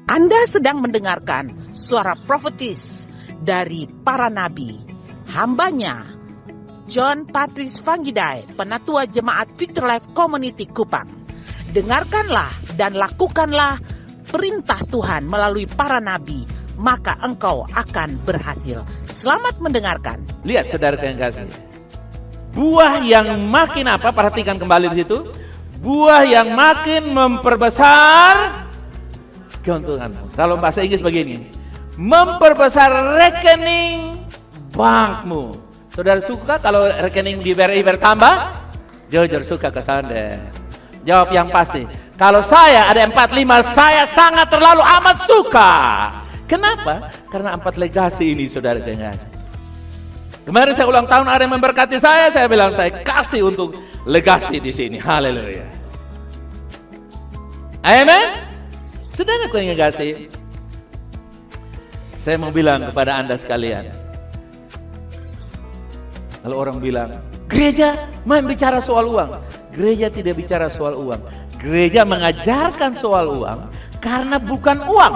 Anda sedang mendengarkan suara profetis dari para nabi, hambanya John Patrice Vanggidai, Penatua Jemaat Victory Life Community Kupang. Dengarkanlah dan lakukanlah perintah Tuhan melalui para nabi, maka engkau akan berhasil. Selamat mendengarkan. Lihat saudara yang kasih, buah yang makin apa? Perhatikan kembali di situ. Buah yang makin memperbesar keuntunganmu. Kalau bahasa Inggris begini, memperbesar rekening bankmu. Saudara suka kalau rekening di BRI bertambah? Jujur suka ke Anda? Jawab yang pasti. Kalau saya ada 45, saya sangat terlalu amat suka. Kenapa? Karena 4 legasi ini saudara kasih. Kemarin saya ulang tahun, ada yang memberkati saya bilang saya kasih untuk legasi di sini. Haleluya. Amen. Saudara yang kasih, saya mau bilang kepada Anda sekalian, kalau orang bilang gereja main bicara soal uang, gereja tidak bicara soal uang. Gereja mengajarkan soal uang karena bukan uang,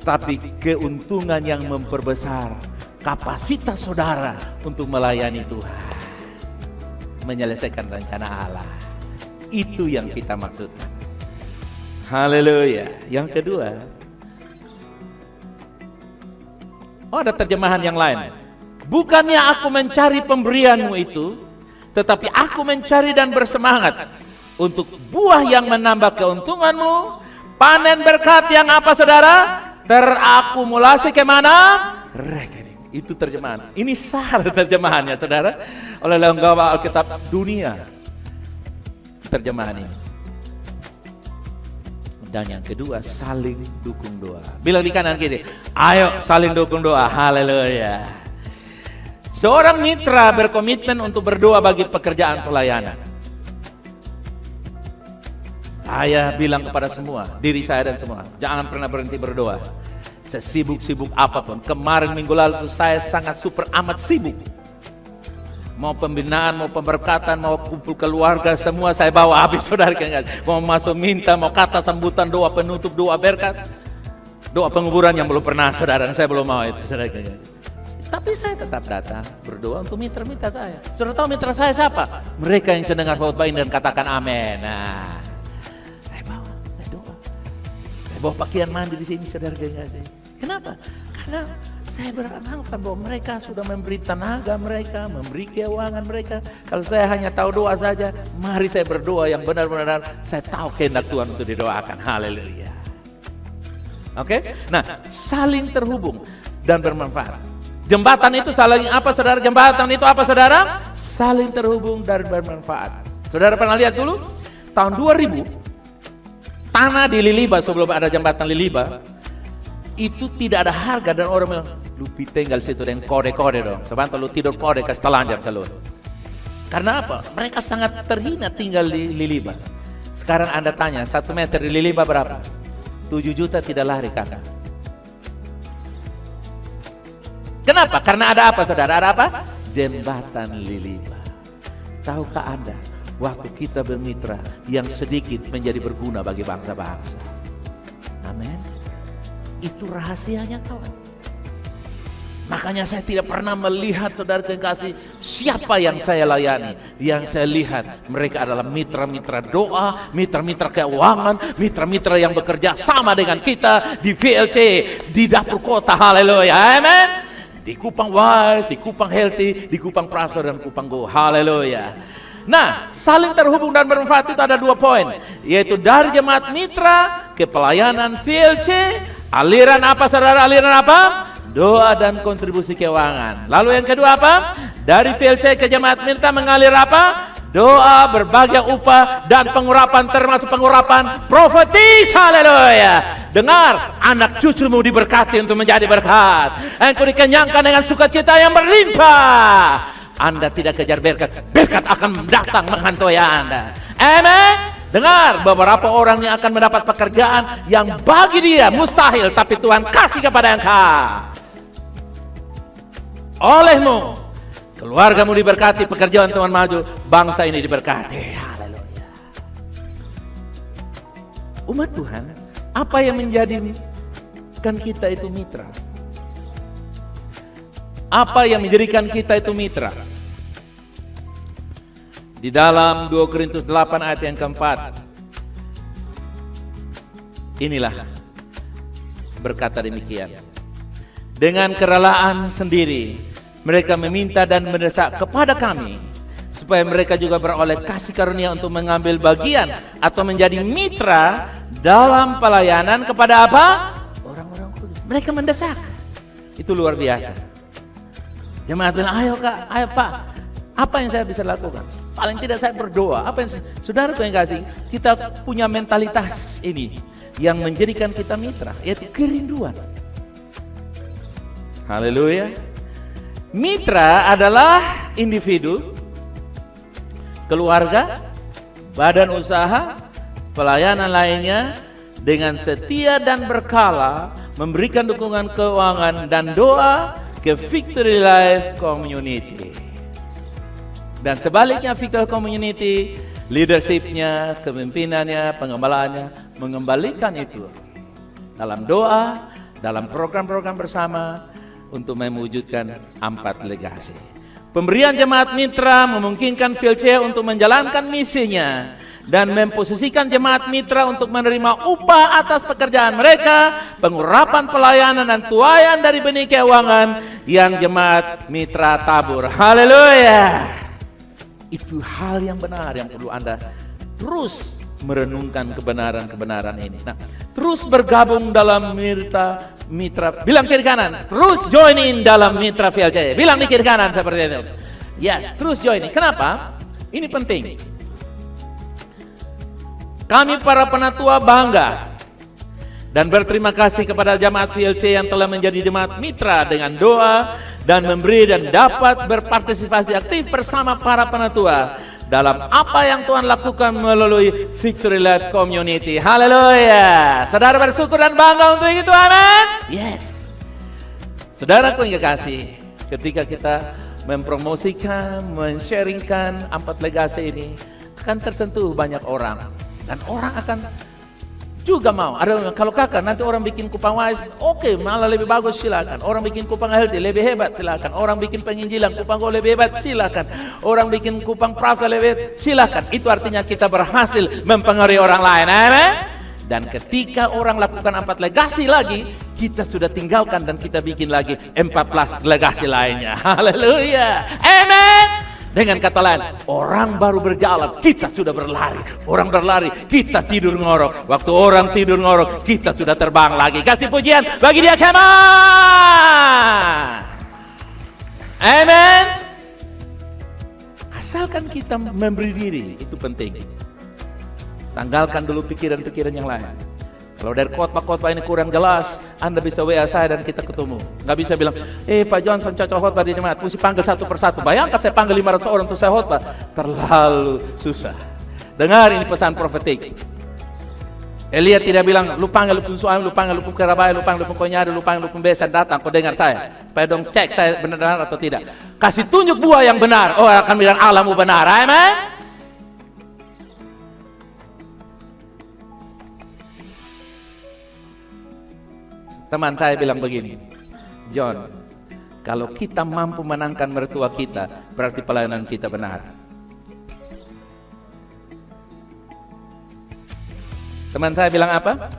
tapi keuntungan yang memperbesar kapasitas saudara untuk melayani Tuhan, menyelesaikan rencana Allah. Itu yang kita maksudkan. Haleluya. Yang kedua, ada terjemahan yang lain. Bukannya aku mencari pemberianmu itu, tetapi aku mencari dan bersemangat untuk buah yang menambah keuntunganmu, panen berkat yang apa saudara? Terakumulasi kemana? Rekening. Itu terjemahan. Ini salah terjemahannya saudara, oleh lembaga Alkitab dunia. Terjemahan ini. Dan yang kedua, saling dukung doa. Bilang di kanan kiri, ayo saling dukung doa. Haleluya. Seorang mitra berkomitmen untuk berdoa bagi pekerjaan pelayanan. Saya bilang kepada semua, diri saya dan semua, jangan pernah berhenti berdoa. Sesibuk-sibuk apapun. Kemarin minggu lalu saya sangat super amat sibuk. Mau pembinaan, mau pemberkatan, mau kumpul keluarga, semua saya bawa habis saudara. Mau masuk minta, mau kata sambutan, doa penutup, doa berkat, doa penguburan yang belum pernah saudara, saya belum mau itu saudara. Tapi saya tetap datang berdoa untuk mitra-mitra saya. Saudara tahu mitra saya siapa? Mereka yang sedang dengar khotbah ini dan katakan amin. Nah, saya doa. Saya bawa pakaian mandi di sini saudara kasih. Kenapa? Karena saya beranggapan bahwa mereka sudah memberi tenaga mereka, memberi keuangan mereka. Kalau saya hanya tahu doa saja, mari saya berdoa yang benar-benar saya tahu kehendak Tuhan untuk didoakan. Haleluya. Oke? Nah, saling terhubung dan bermanfaat. Jembatan itu saling apa saudara? Jembatan itu apa saudara? Saling terhubung dan bermanfaat. Saudara pernah lihat dulu? Tahun 2000, tanah di Liliba sebelum ada jembatan Liliba, itu tidak ada harga dan orang bilang, lu tinggal situ dengan kode-kode dong. Sebentar lu tidur kode ke telanjang selalu. Karena apa? Mereka sangat terhina tinggal di Liliba. Sekarang Anda tanya, 1 meter di Liliba berapa? 7 juta tidak lari kakak. Kenapa? Karena ada apa saudara? Ada apa? Jembatan Liliba. Tahukah Anda, waktu kita bermitra, yang sedikit menjadi berguna bagi bangsa-bangsa. Amin. Itu rahasianya kawan. Makanya saya tidak pernah melihat saudara kekasih siapa yang saya layani. Yang saya lihat mereka adalah mitra-mitra doa, mitra-mitra keuangan, mitra-mitra yang bekerja sama dengan kita di VLC, di dapur kota. Haleluya. Amen. Di Kupang Wise, di Kupang Healthy, di Kupang Praso dan Kupang Go. Haleluya. Nah, saling terhubung dan bermanfaat itu ada 2 poin, yaitu dari jemaat mitra ke pelayanan VLC. Aliran apa saudara? Aliran apa? Doa dan kontribusi keuangan. Lalu yang kedua apa? Dari VLC ke jemaat mitra mengalir apa? Doa, berbagai upah dan pengurapan, termasuk pengurapan profetis. Haleluya. Dengar, anak cucumu diberkati untuk menjadi berkat. Engkau dikenyangkan dengan sukacita yang berlimpah. Anda tidak kejar berkat, berkat akan datang menghantui Anda. Amen. Dengar, beberapa orang yang akan mendapat pekerjaan yang bagi dia mustahil, tapi Tuhan kasih kepada engkau. Olehmu, keluargamu diberkati, pekerjaan Tuhan maju, bangsa ini diberkati. Haleluya. Umat Tuhan, Apa yang menjadikan kita itu mitra? Apa yang menjadikan kita itu mitra? Di dalam 2 Korintus 8 ayat yang keempat, inilah berkata demikian. Dengan kerelaan sendiri, mereka meminta dan mendesak kepada kami, supaya mereka juga beroleh kasih karunia untuk mengambil bagian atau menjadi mitra dalam pelayanan kepada apa? Orang-orang kudus. Mereka mendesak. Itu luar biasa. Jemaat bilang, ayo Kak, ayo Pak, apa yang saya bisa lakukan? Paling tidak saya berdoa. Apa yang saudara yang kasih? Kita punya mentalitas ini yang menjadikan kita mitra, yaitu kerinduan. Haleluya. Mitra adalah individu, keluarga, badan usaha, pelayanan lainnya dengan setia dan berkala memberikan dukungan keuangan dan doa ke Victory Life Community. Dan sebaliknya Victory Community, leadershipnya, kepemimpinannya, pengembalaannya mengembalikan itu dalam doa, dalam program-program bersama untuk mewujudkan 4 legasi. Pemberian jemaat mitra memungkinkan VLC untuk menjalankan misinya dan memposisikan jemaat mitra untuk menerima upah atas pekerjaan mereka, pengurapan pelayanan dan tuaian dari benih keuangan yang jemaat mitra tabur. Haleluya. Itu hal yang benar yang perlu Anda terus merenungkan kebenaran-kebenaran ini. Nah, terus bergabung dalam mitra. Bilang kiri kanan, terus join in dalam mitra VLC. Bilang di kiri kanan seperti itu. Yes, terus join in. Kenapa? Ini penting. Kami para penatua bangga dan berterima kasih kepada jemaat VLC yang telah menjadi jemaat mitra dengan doa dan memberi dan dapat berpartisipasi aktif bersama para penatua dalam apa yang Tuhan lakukan melalui Victory Life Community. Haleluya. Saudara bersyukur dan bangga untuk itu, amin. Yes. Saudaraku yang kekasih, ketika kita mempromosikan, men-sharingkan 4 legasi ini, akan tersentuh banyak orang. Dan orang akan juga mau. Ada kalau kakak nanti orang bikin kupang wise, oke, malah lebih bagus, silakan. Orang bikin kupang healthy lebih hebat, silakan. Orang bikin penginjilan kupang go lebih hebat, silakan. Orang bikin kupang pravda lebih hebat, silakan. Itu artinya kita berhasil mempengaruhi orang lain, amen. Dan ketika orang lakukan 4 legasi lagi, kita sudah tinggalkan dan kita bikin lagi 14 legasi lainnya. Haleluya, amen. Dengan kata lain, orang baru berjalan, kita sudah berlari. Orang berlari, kita tidur ngorok. Waktu orang tidur ngorok, kita sudah terbang lagi. Kasih pujian bagi dia, come on. Amen. Asalkan kita memberi diri, itu penting. Tanggalkan dulu pikiran-pikiran yang lain. Kalau dari khotbah-khotbah ini kurang jelas, Anda bisa WA saya dan kita ketemu. Nggak bisa bilang, Pak Johnson cocok khotbah di jemaat, mesti panggil satu persatu. Bayangkan saya panggil 500 orang untuk saya khotbah, terlalu susah. Dengar ini pesan profetik. Elia tidak bilang, lu panggil, lu suami, lu panggil, lu kerabai, lu panggil, lu konyari, lu panggil, lu besan, datang, kau dengar saya. Supaya dong cek saya benar atau tidak. Kasih tunjuk buah yang benar, oh akan bilang Allahmu benar, amen. Teman saya bilang begini, John, kalau kita mampu menangkan mertua kita, berarti pelayanan kita benar. Teman saya bilang apa?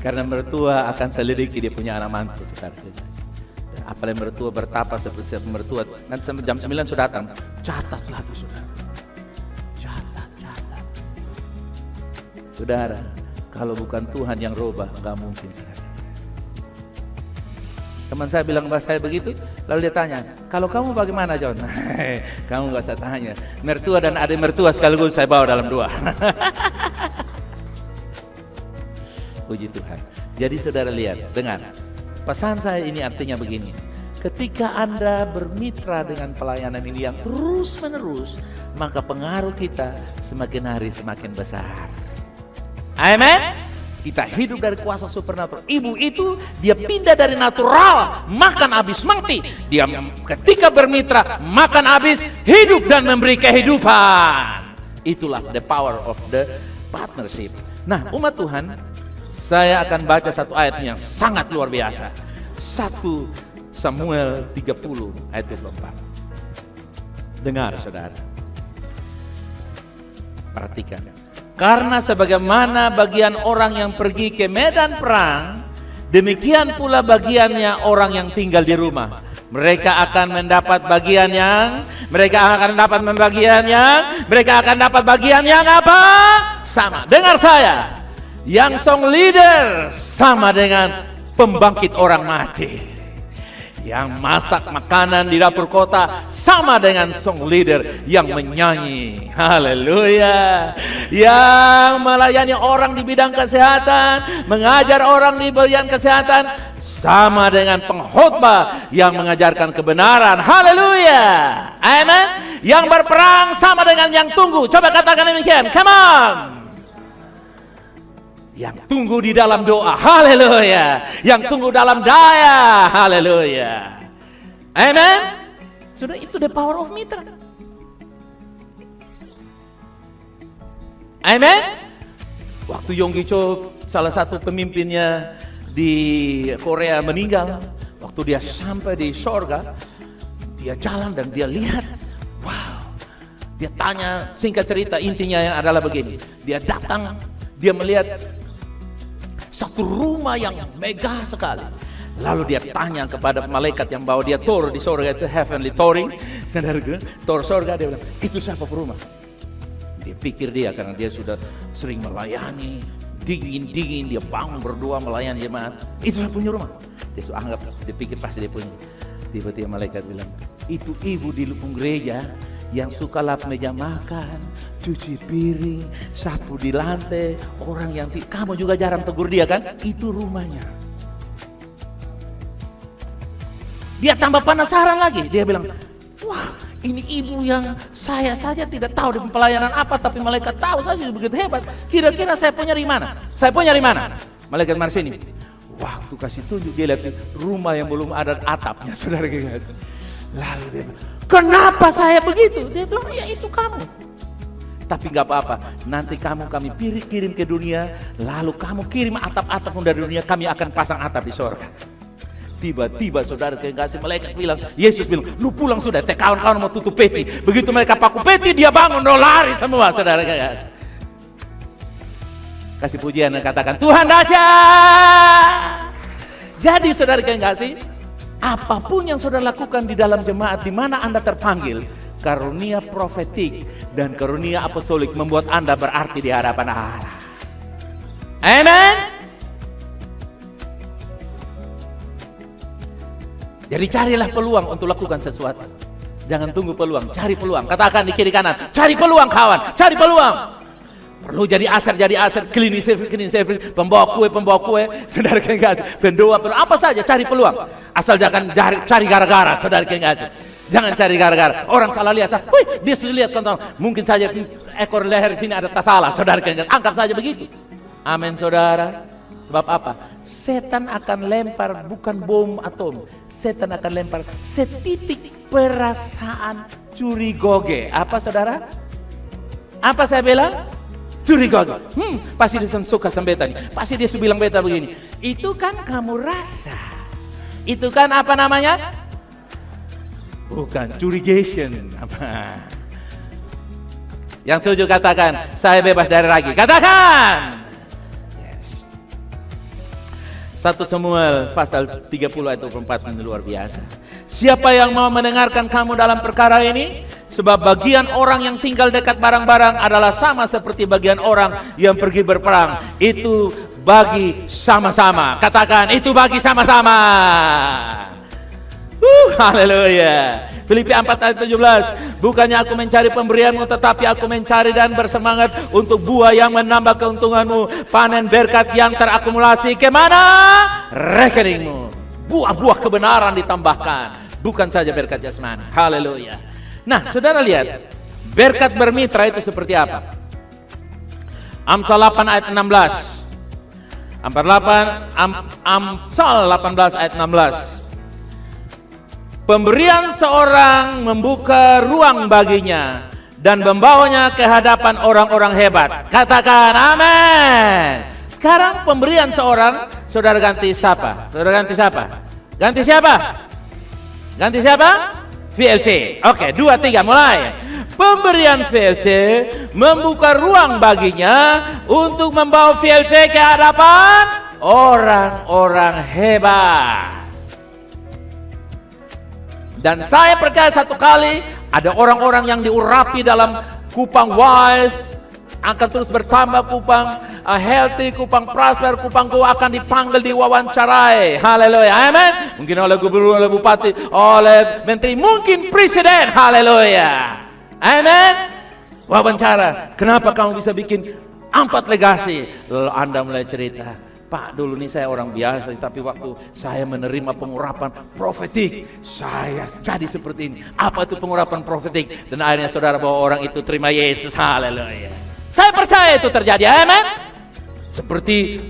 Karena mertua akan selidiki dia punya anak mantu, saudara. Apalagi mertua bertapa seperti mertua, nanti sampai jam 9 sudah datang, catatlah tuh saudara. Saudara, kalau bukan Tuhan yang robah, nggak mungkin. Teman saya bilang bahasa saya begitu, lalu dia tanya, kalau kamu bagaimana John? Kamu nggak usah tanya, mertua dan adik mertua sekaligus saya bawa dalam doa. Puji Tuhan. Jadi saudara lihat, dengar, pesan saya ini artinya begini, ketika Anda bermitra dengan pelayanan ini yang terus menerus, maka pengaruh kita semakin hari semakin besar. Amen. Kita hidup dari kuasa supernatural. Ibu itu dia pindah dari natural, makan habis mati. Dia ketika bermitra, makan habis, hidup dan memberi kehidupan. Itulah the power of the partnership. Nah, umat Tuhan, saya akan baca satu ayat yang sangat luar biasa. 1 Samuel 30 ayat 24. Dengar saudara. Perhatikan. Karena sebagaimana bagian orang yang pergi ke medan perang, demikian pula bagiannya orang yang tinggal di rumah. Mereka akan mendapat bagian yang apa? Sama. Dengar saya. Yang song leader sama dengan pembangkit orang mati. Yang masak makanan di dapur kota sama dengan song leader yang menyanyi. Haleluya. Yang melayani orang di bidang kesehatan, mengajar orang di bidang kesehatan sama dengan pengkhotbah yang mengajarkan kebenaran. Haleluya. Amen. Yang berperang sama dengan yang tunggu. Coba katakan demikian. Come on. Yang tunggu di dalam doa, haleluya. Yang tunggu dalam daya, haleluya. Amen. Sudah, itu the power of mitra. Amen. Waktu Yonggi Cho, salah satu pemimpinnya di Korea meninggal, waktu dia sampai di sorga, dia jalan dan dia lihat, wow. Dia tanya, singkat cerita intinya yang adalah begini. Dia datang, dia melihat satu rumah yang megah sekali. Lalu dia tanya kepada malaikat yang bawa dia tour di sorga, itu heavenly touring, tour sorga. Dia bilang, itu siapa rumah? Dia pikir dia, karena dia sudah sering melayani, dingin dia bangun berdua melayani jemaat. Itu saya punya rumah. Dia sudah anggap, dia pikir pasti dia punya. Tiba-tiba malaikat bilang, itu ibu di lubung gereja yang suka lap meja makan, cuci piring, sapu di lantai, orang yang kamu juga jarang tegur dia kan? Itu rumahnya. Dia tambah penasaran lagi. Dia bilang, wah, ini ibu yang saya saja tidak tahu di pelayanan apa, tapi malaikat tahu saja begitu hebat. Kira-kira saya punya di mana? Saya punya di mana? Malaikat Marsini. Waktu kasih tunjuk, dia lihat rumah yang belum ada atapnya, saudara. Lalu dia bilang, kenapa saya begitu? Dia bilang, ya itu kamu. Tapi gak apa-apa, nanti kami kirim ke dunia, lalu kamu kirim atap-atap dari dunia, kami akan pasang atap di surga. Tiba-tiba saudara kekasih, malaikat bilang, Yesus bilang, lu pulang sudah, kawan-kawan mau tutup peti. Begitu mereka paku peti, dia bangun, lari semua saudara kekasih. Kasih pujian dan katakan, Tuhan dahsyat. Jadi saudara kekasih, apapun yang saudara lakukan di dalam jemaat di mana Anda terpanggil, karunia profetik dan karunia apostolik membuat Anda berarti di hadapan Allah. Amen. Jadi carilah peluang untuk lakukan sesuatu. Jangan tunggu peluang, cari peluang. Katakan di kiri kanan, cari peluang kawan, cari peluang. Perlu jadi aser, cleaning service, pembawa kue, saudara kekasih, pendoa, apa saja, cari peluang. Asal jangan cari gara-gara, saudara kekasih. Jangan cari gara-gara. Orang salah lihat, wih, dia sudah lihat kontrol. Mungkin saja ekor leher sini ada tak salah, saudara kekasih. Anggap saja begitu. Amin, saudara. Sebab apa? Setan akan lempar bukan bom atom. Setan akan lempar setitik perasaan curigoge. Apa, saudara? Apa saya bilang? Curiga, pasti dia suka sama beta nih. Pasti dia bilang beta begini. Itu kan kamu rasa. Itu kan apa namanya? Bukan, curigation. Apa? Yang setuju katakan, saya bebas dari ragi. Katakan. Yes. 1 Samuel pasal 30 ayat 24 ini luar biasa. Siapa yang mau mendengarkan kamu dalam perkara ini? Sebab bagian orang yang tinggal dekat barang-barang adalah sama seperti bagian orang yang pergi berperang. Itu bagi sama-sama. Katakan, itu bagi sama-sama. Haleluya. Filipi 4 ayat 17. Bukannya aku mencari pemberianmu, tetapi aku mencari dan bersemangat untuk buah yang menambah keuntunganmu. Panen berkat yang terakumulasi kemana? Rekeningmu. Buah-buah kebenaran ditambahkan. Bukan saja berkat jasmani. Haleluya. Nah, saudara lihat, berkat bermitra itu seperti apa? Amsal 8 ayat 16. Amsal 18 ayat 16. Pemberian seorang membuka ruang baginya dan membawanya ke hadapan orang-orang hebat. Katakan amin. Sekarang pemberian seorang, saudara ganti siapa? Saudara ganti siapa? Ganti siapa? Ganti siapa? VLC. Oke, 2, 3, mulai. Pemberian VLC membuka ruang baginya untuk membawa VLC ke hadapan orang-orang hebat. Dan saya percaya satu kali ada orang-orang yang diurapi dalam Kupang Wise, akan terus bertambah Kupang Healthy, Kupang Prosper, Kupang Go akan dipanggil, diwawancarai. Haleluya, amin. Mungkin oleh gubernur, oleh bupati, oleh menteri, mungkin presiden. Haleluya, amin. Wawancara, kenapa kamu bisa bikin 4 legasi? Lalu Anda mulai cerita, Pak, dulu nih saya orang biasa, tapi waktu saya menerima pengurapan profetik, saya jadi seperti ini. Apa itu pengurapan profetik? Dan akhirnya saudara bawa orang itu terima Yesus. Haleluya. Saya percaya itu terjadi, amin. Seperti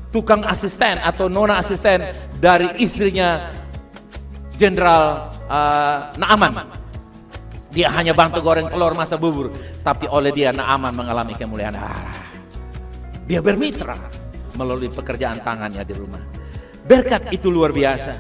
tukang asisten atau nona asisten dari istrinya Jenderal Naaman. Dia hanya bantu goreng telur, masak bubur, tapi oleh dia Naaman mengalami kemuliaan Allah. Dia bermitra melalui pekerjaan tangannya di rumah. Berkat itu luar biasa.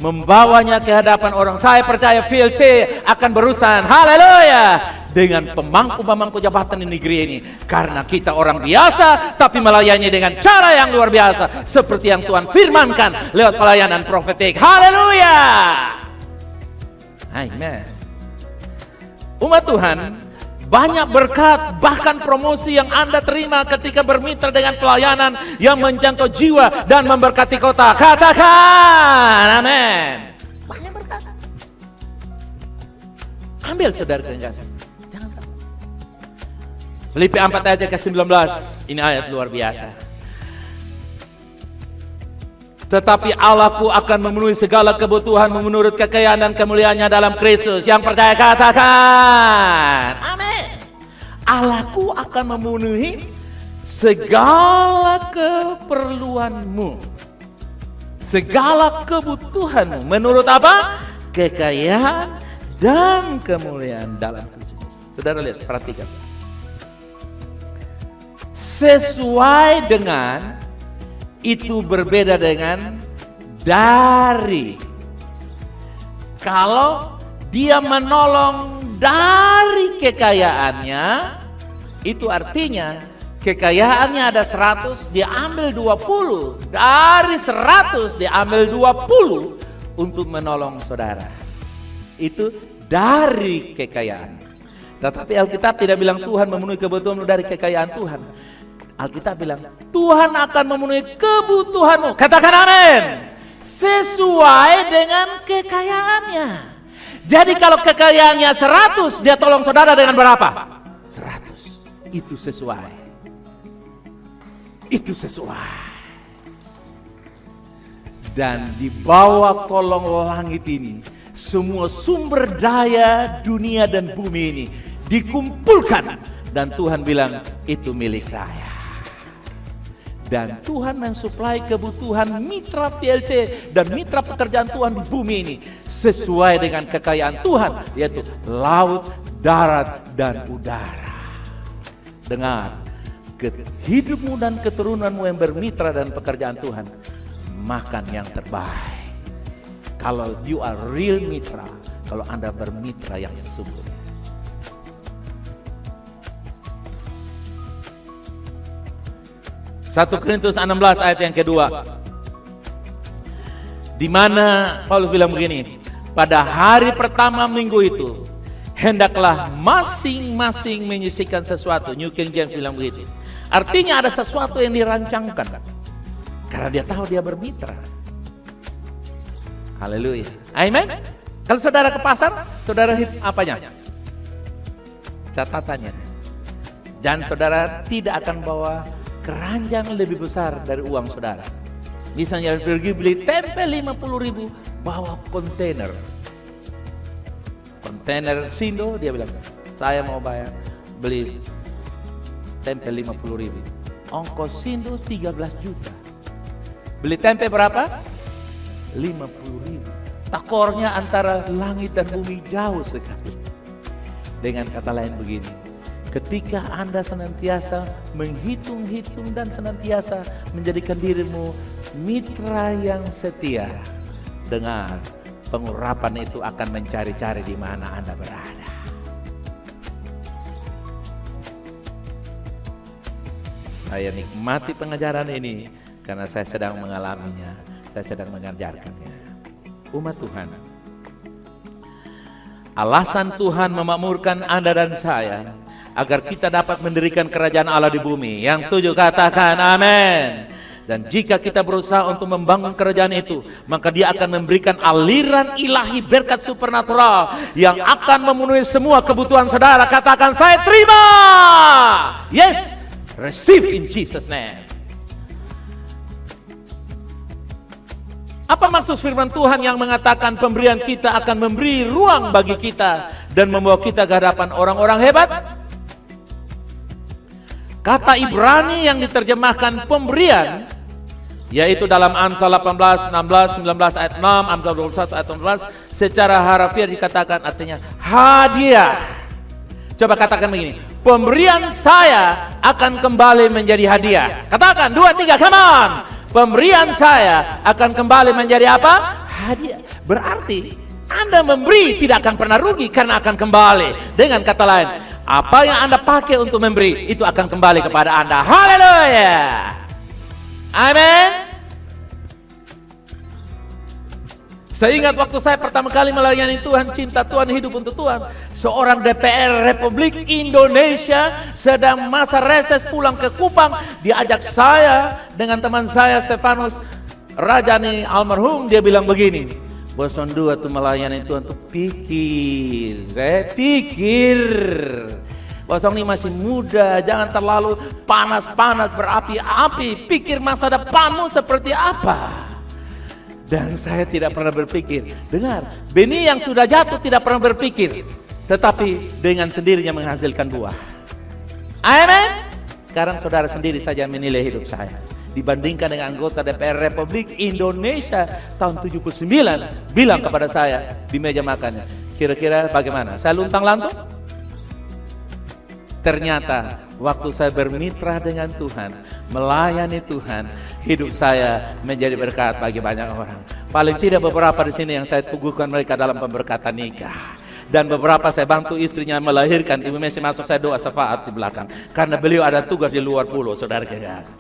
Membawanya ke hadapan orang. Saya percaya VLC akan berurusan, haleluya, dengan pemangku-pemangku jabatan di negeri ini. Karena kita orang biasa, tapi melayani dengan cara yang luar biasa. Seperti yang Tuhan firmankan lewat pelayanan profetik. Haleluya. Amen. Umat Tuhan, banyak berkat, bahkan promosi yang Anda terima ketika bermitra dengan pelayanan yang menjangkau jiwa dan memberkati kota. Katakan amin. Banyak berkat. Ambil saudara kasih. Jangan tahu. Filipi 4 ayat ke-19. Ini ayat luar biasa. Tetapi Allahku akan memenuhi segala kebutuhan menurut kekayaan dan kemuliaannya dalam Kristus. Yang percaya katakan amin. Allahku akan memenuhi segala keperluanmu, segala kebutuhanmu menurut apa? Kekayaan dan kemuliaan dalam Kristus. Saudara lihat, perhatikan. Sesuai dengan itu berbeda dengan dari. Kalau dia menolong dari kekayaannya, itu artinya kekayaannya ada 100, dia ambil 20. Dari 100 dia ambil 20 untuk menolong saudara. Itu dari kekayaan. Tetapi Alkitab tidak bilang Tuhan memenuhi kebutuhanmu dari kekayaan Tuhan. Alkitab bilang Tuhan akan memenuhi kebutuhanmu. Katakan amin. Sesuai dengan kekayaannya. Jadi kalau kekayaannya 100, dia tolong saudara dengan berapa? 100. Itu sesuai. Itu sesuai. Dan di bawah kolong langit ini, semua sumber daya dunia dan bumi ini dikumpulkan. Dan Tuhan bilang, itu milik saya. Dan Tuhan mensuplai kebutuhan mitra VLC dan mitra pekerjaan Tuhan di bumi ini sesuai dengan kekayaan Tuhan, yaitu laut, darat, dan udara. Dengar, hidupmu dan keturunanmu yang bermitra dan pekerjaan Tuhan, makan yang terbaik. Kalau you are real mitra, kalau Anda bermitra yang sesungguhnya. 1 Korintus 16 ayat yang kedua. Di mana Paulus bilang begini, pada hari pertama minggu itu, hendaklah masing-masing menyisihkan sesuatu. New King James bilang begitu. Artinya ada sesuatu yang dirancangkan. Karena dia tahu dia bermitra. Haleluya. Amen. Kalau saudara ke pasar, saudara hit apanya? Catatannya. Dan saudara tidak akan bawa keranjang lebih besar dari uang saudara. Misalnya pergi beli tempe 50.000, bawa kontainer. Kontainer Sindo, dia bilang, saya mau beli tempe 50.000. ongkos Sindo 13 juta. Beli tempe berapa? 50.000. Takornya antara langit dan bumi jauh sekali. Dengan kata lain begini, ketika Anda senantiasa menghitung-hitung dan senantiasa menjadikan dirimu mitra yang setia, dengar, pengurapan itu akan mencari-cari di mana Anda berada. Saya nikmati pengajaran ini karena saya sedang mengalaminya, saya sedang mengajarkannya. Umat Tuhan, alasan Tuhan memakmurkan Anda dan saya agar kita dapat mendirikan kerajaan Allah di bumi. Yang setuju katakan amin. Dan jika kita berusaha untuk membangun kerajaan itu, maka Dia akan memberikan aliran ilahi berkat supernatural yang akan memenuhi semua kebutuhan saudara. Katakan, saya terima. Yes, receive in Jesus name. Apa maksud firman Tuhan yang mengatakan pemberian kita akan memberi ruang bagi kita dan membawa kita ke hadapan orang-orang hebat? Kata Ibrani yang diterjemahkan pemberian, yaitu dalam Amsal 18, 16, 19 ayat 6, Amsal 21 ayat 18, secara harafiah dikatakan artinya hadiah. Coba katakan begini, pemberian saya akan kembali menjadi hadiah. Katakan, 2, 3, come on. Pemberian saya akan kembali menjadi apa? Hadiah. Berarti Anda memberi tidak akan pernah rugi karena akan kembali. Dengan kata lain, apa yang Anda pakai untuk memberi itu akan kembali kepada Anda. Haleluya. Amin. Saya ingat waktu saya pertama kali melayani Tuhan, cinta Tuhan, hidup untuk Tuhan. Seorang DPR Republik Indonesia sedang masa reses pulang ke Kupang. Diajak saya dengan teman saya Stefanus Rajani almarhum. Dia bilang begini, bosan dua tuh melayani Tuhan tuh pikir. Bosong ini masih muda, jangan terlalu panas-panas berapi-api. Pikir masa depanmu seperti apa. Dan saya tidak pernah berpikir, dengar, benih yang sudah jatuh tidak pernah berpikir, tetapi dengan sendirinya menghasilkan buah. Amin. Sekarang saudara sendiri saja menilai hidup saya. Dibandingkan dengan anggota DPR Republik Indonesia tahun 79, bilang kepada saya di meja makannya, kira-kira bagaimana? Saya luntang-lantung? Ternyata waktu saya bermitra dengan Tuhan, melayani Tuhan, hidup saya menjadi berkat bagi banyak orang. Paling tidak beberapa di sini yang saya teguhkan mereka dalam pemberkatan nikah. Dan beberapa saya bantu istrinya melahirkan. Ibu Messi masuk, saya doa syafaat di belakang. Karena beliau ada tugas di luar pulau, saudara kekasih.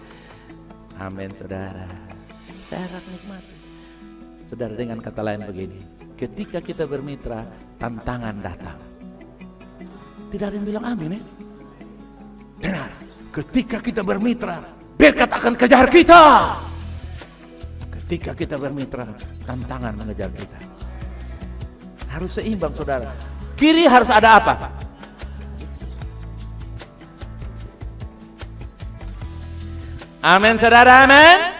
Amin, saudara. Saya akan nikmati. Saudara, dengan kata lain begini, ketika kita bermitra, tantangan datang. Tidak ada yang bilang amin ya? Benar, ketika kita bermitra, berkat akan kejar kita. Ketika kita bermitra, tantangan mengejar kita. Harus seimbang, saudara. Kiri harus ada apa? Amin, saudara, amin.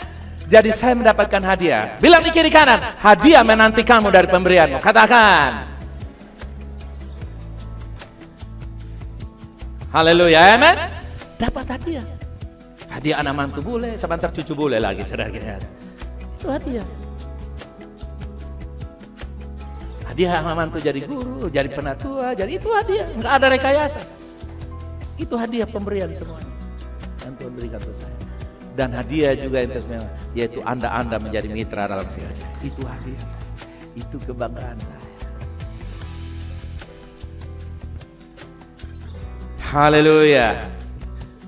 Jadi saya mendapatkan hadiah. Bilang di kiri kanan, hadiah menanti kamu dari pemberianmu. Katakan. Haleluya, amin. Dapat hadiah. Hadiah anak mantu boleh, sebentar cucu boleh lagi, saudara. Itu hadiah. Hadiah anak mantu jadi guru, jadi penatua, jadi itu hadiah. Enggak ada rekayasa. Itu hadiah pemberian semuanya yang Tuhan berikan untuk saya. Dan hadiah juga yang tersebut, yaitu Anda menjadi mitra dalam firman. Itu hadiah saya. Itu kebanggaan saya. Haleluya.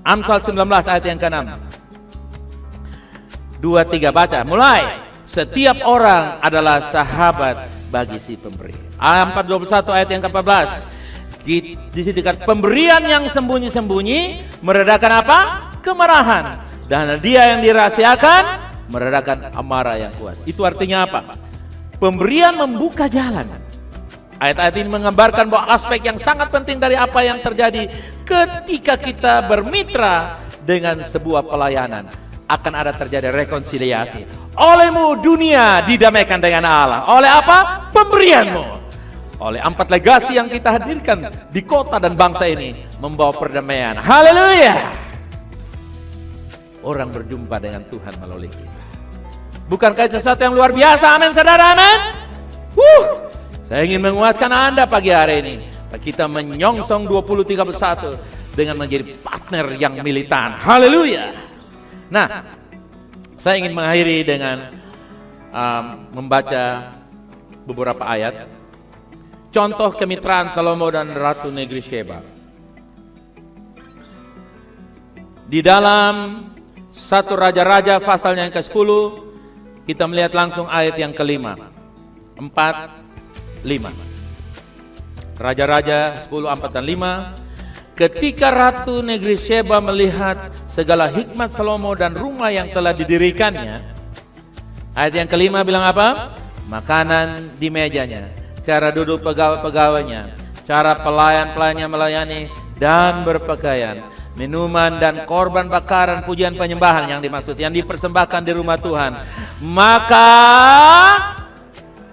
Amsal 19 ayat yang ke-6. 2, 3 baca. Mulai. Setiap orang adalah sahabat bagi si pemberi. Ayat 21 ayat yang ke-14. Di sini dekat pemberian yang sembunyi-sembunyi meredakan apa? Kemarahan. Dan dia yang dirahasiakan meredakan amarah yang kuat. Itu artinya apa? Pemberian membuka jalan. Ayat-ayat ini menggambarkan bahwa aspek yang sangat penting dari apa yang terjadi ketika kita bermitra dengan sebuah pelayanan. Akan ada terjadi rekonsiliasi. Olehmu dunia didamaikan dengan Allah. Oleh apa? Pemberianmu. Oleh 4 legasi yang kita hadirkan di kota dan bangsa ini membawa perdamaian. Haleluya. orang berjumpa dengan Tuhan melalui kita. Bukankah itu sesuatu yang luar biasa? Amin, saudara, amin. Saya ingin menguatkan Anda pagi hari ini. Kita menyongsong 2031 dengan menjadi partner yang militan. Haleluya. Nah, saya ingin mengakhiri dengan membaca beberapa ayat. Contoh kemitraan Salomo dan Ratu Negeri Sheba. Di dalam 1 Raja-Raja pasalnya yang ke-10, kita melihat langsung ayat yang ke-5. 4, 5. Raja-Raja 10, 4 dan 5. Ketika Ratu Negeri Sheba melihat segala hikmat Salomo dan rumah yang telah didirikannya. Ayat yang ke-5 bilang apa? Makanan di mejanya, cara duduk pegawai-pegawainya, cara pelayan-pelayannya melayani dan berpakaian, minuman dan korban bakaran pujian penyembahan yang dimaksud, yang dipersembahkan di rumah Tuhan. Maka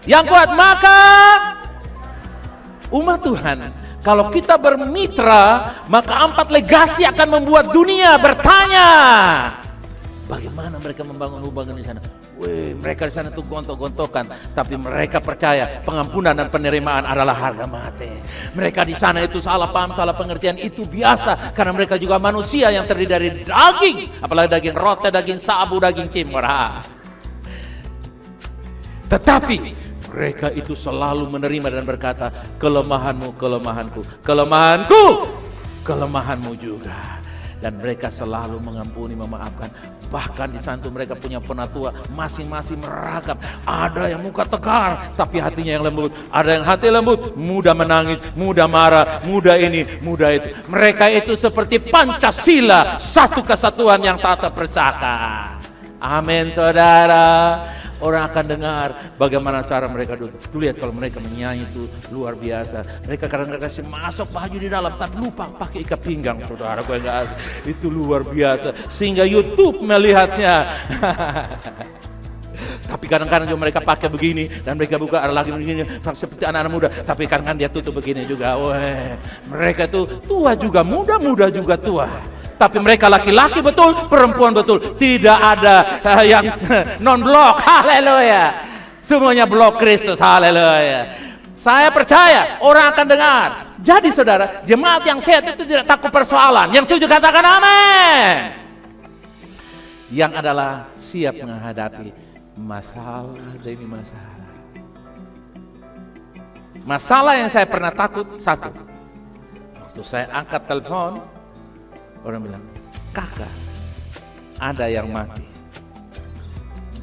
yang kuat, maka umat Tuhan, kalau kita bermitra, maka 4 legasi akan membuat dunia bertanya, bagaimana mereka membangun hubungan di sana? Mereka di sana tuh gontok-gontokan, tapi mereka percaya pengampunan dan penerimaan adalah harga mati. Mereka di sana itu salah paham, salah pengertian, itu biasa karena mereka juga manusia yang terdiri dari daging, apalagi daging roti, daging sabu, daging timur. Tetapi mereka itu selalu menerima dan berkata, kelemahanmu, kelemahanku, kelemahanku, kelemahanmu juga. Dan mereka selalu mengampuni, memaafkan. Bahkan di sana mereka punya penatua masing-masing meragam. Ada yang muka tegar tapi hatinya yang lembut. Ada yang hati lembut, mudah menangis, mudah marah, mudah ini, mudah itu. Mereka itu seperti Pancasila, satu kesatuan yang tak terpisahkan. Amin, saudara. Orang akan dengar bagaimana cara mereka duduk. Tuh lihat kalau mereka menyanyi itu luar biasa. Mereka kadang-kadang kasih masuk baju di dalam tapi lupa pakai ikat pinggang, saudara. Gue enggak, itu luar biasa. Sehingga YouTube melihatnya. Tapi kadang-kadang juga mereka pakai begini dan mereka buka lagi begini seperti anak-anak muda. Tapi kadang-kadang dia tutup begini juga. Wah, mereka tuh tua juga, muda-muda juga tua. Tapi mereka laki-laki betul, perempuan betul. Tidak ada yang non-blok, haleluya. Semuanya blok Kristus, haleluya. Saya percaya orang akan dengar. Jadi saudara, jemaat yang sehat itu tidak takut persoalan. Yang setuju katakan amin. Yang adalah siap menghadapi masalah demi masalah. Masalah yang saya pernah takut, satu. Waktu saya angkat telepon, orang bilang, kakak, ada yang mati.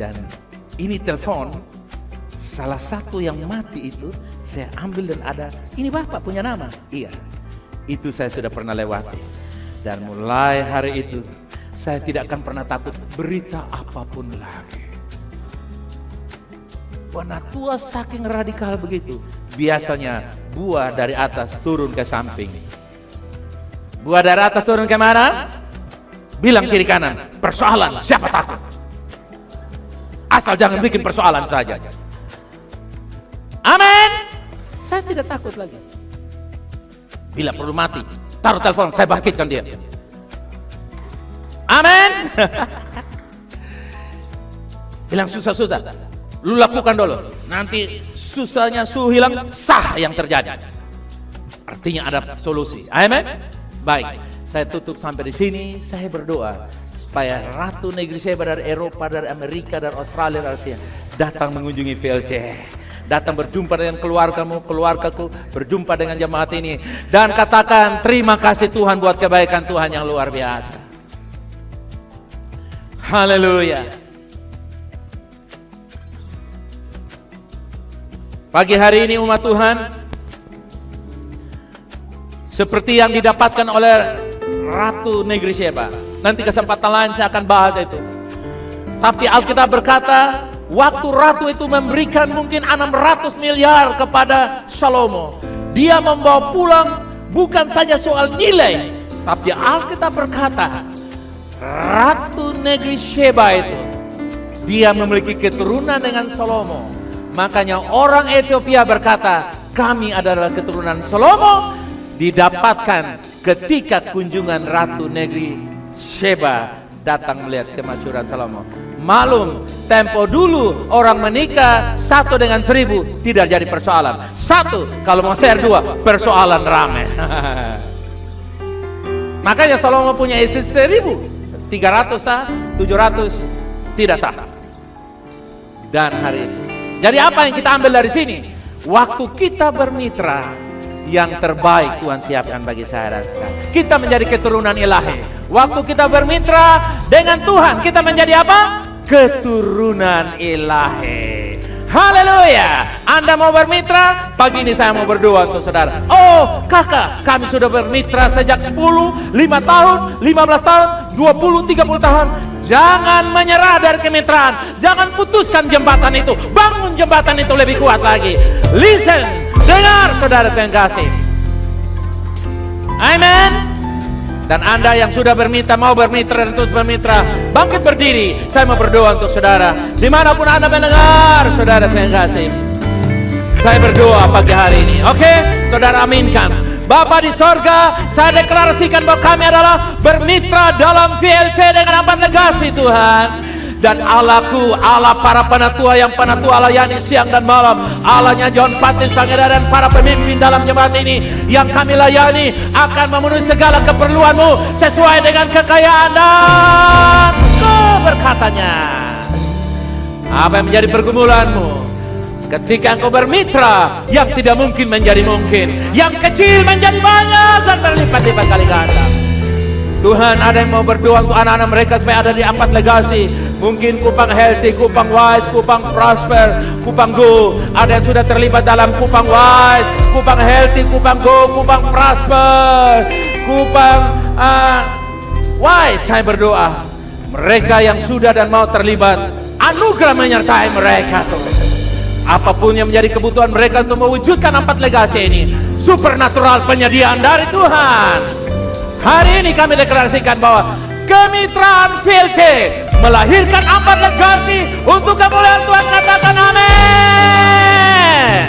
Dan ini telepon, salah satu yang mati itu, saya ambil dan ada, ini bapak punya nama? Iya, itu saya sudah pernah lewati. Dan mulai hari itu, saya tidak akan pernah takut berita apapun lagi. Penatua saking radikal begitu, biasanya buah dari atas turun ke samping. Buah dari atas turun ke mana? Bilang kiri kanan. Persoalan, siapa takut? Asal jangan bikin persoalan saja. Amin. Saya tidak takut lagi. Bila perlu mati, taruh telepon, saya bangkitkan dia. Amin. Bilang susah-susah, lu lakukan dulu. Nanti susahnya suhu hilang, sah yang terjadi. Artinya ada solusi. Amin. Baik, saya tutup sampai di sini. Saya berdoa supaya Ratu Negeri Sheba dari Eropa, dari Amerika, dari Australia, dari Asia datang mengunjungi VLC. Datang berjumpa dengan keluargamu, keluargaku, berjumpa dengan jemaat ini. Dan katakan terima kasih Tuhan buat kebaikan Tuhan yang luar biasa. Haleluya. Pagi hari ini umat Tuhan, seperti yang didapatkan oleh Ratu Negeri Sheba. Nanti kesempatan lain saya akan bahas itu. Tapi Alkitab berkata, waktu Ratu itu memberikan mungkin 600 miliar kepada Salomo, dia membawa pulang bukan saja soal nilai, tapi Alkitab berkata, Ratu Negeri Sheba itu, dia memiliki keturunan dengan Salomo. Makanya orang Ethiopia berkata, kami adalah keturunan Salomo, didapatkan ketika kunjungan Ratu Negeri Sheba datang melihat kemasyhuran Salomo. Malum, tempo dulu orang menikah 1 dengan 1000 tidak jadi persoalan. 1 kalau mau share 2 persoalan rame. Makanya Salomo punya istri 1000, 300 sah, 700 tidak sah. Dan hari ini, jadi apa yang kita ambil dari sini? Waktu kita bermitra, yang terbaik Tuhan siapkan bagi saya dan saudara. Kita menjadi keturunan ilahi. Waktu kita bermitra dengan Tuhan, kita menjadi apa? Keturunan ilahi. Haleluya. Anda mau bermitra? Pagi ini saya mau berdoa untuk saudara. Oh kakak, kami sudah bermitra sejak 10, 5 tahun, 15 tahun, 20, 30 tahun. Jangan menyerah dari kemitraan. Jangan putuskan jembatan itu. Bangun jembatan itu lebih kuat lagi. Listen, dengar saudara yang kasih. Amen. Dan Anda yang sudah bermitra, mau bermitra dan terus bermitra, bangkit berdiri. Saya mau berdoa untuk saudara. Dimanapun Anda mendengar, saudara yang kasih, saya berdoa pagi hari ini. Oke, saudara aminkan. Bapa di sorga, saya deklarasikan bahwa kami adalah bermitra dalam VLC dengan 4 legasi Tuhan. Dan Allahku, Allah para penatua yang penatua layani siang dan malam, Allahnya John Patris Pangeran dan para pemimpin dalam jemaat ini yang kami layani akan memenuhi segala keperluanmu sesuai dengan kekayaan dan keberkatannya. Apa yang menjadi pergumulanmu? Ketika engkau bermitra, yang tidak mungkin menjadi mungkin, yang kecil menjadi banyak dan berlipat-lipat kali ganda. Tuhan, ada yang mau berdoa untuk anak-anak mereka supaya ada di 4 legasi. Mungkin Kupang Healthy, Kupang Wise, Kupang Prosper, Kupang Go. Ada yang sudah terlibat dalam Kupang Wise, Kupang Healthy, Kupang Go, Kupang Prosper, Kupang Wise. Saya berdoa, mereka yang sudah dan mau terlibat, anugerah menyertai mereka Tuhan. Apapun yang menjadi kebutuhan mereka untuk mewujudkan 4 legasi ini, supernatural penyediaan dari Tuhan. Hari ini kami deklarasikan bahwa kemitraan VLC melahirkan 4 legasi untuk kemuliaan Tuhan. Katakan amin.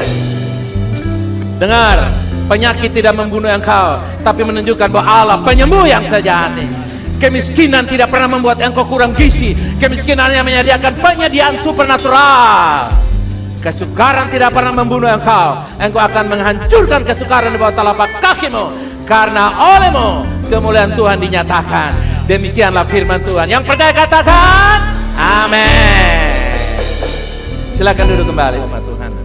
Dengar, penyakit tidak membunuh engkau, tapi menunjukkan bahwa Allah penyembuh yang sejati. Kemiskinan tidak pernah membuat engkau kurang gizi. Kemiskinan yang menyediakan penyediaan supernatural. Kesukaran tidak pernah membunuh engkau. Engkau akan menghancurkan kesukaran di bawah telapak kakimu. Karena olehmu kemuliaan Tuhan dinyatakan. Demikianlah firman Tuhan. Yang percaya katakan amin. Silakan duduk kembali umat Tuhan.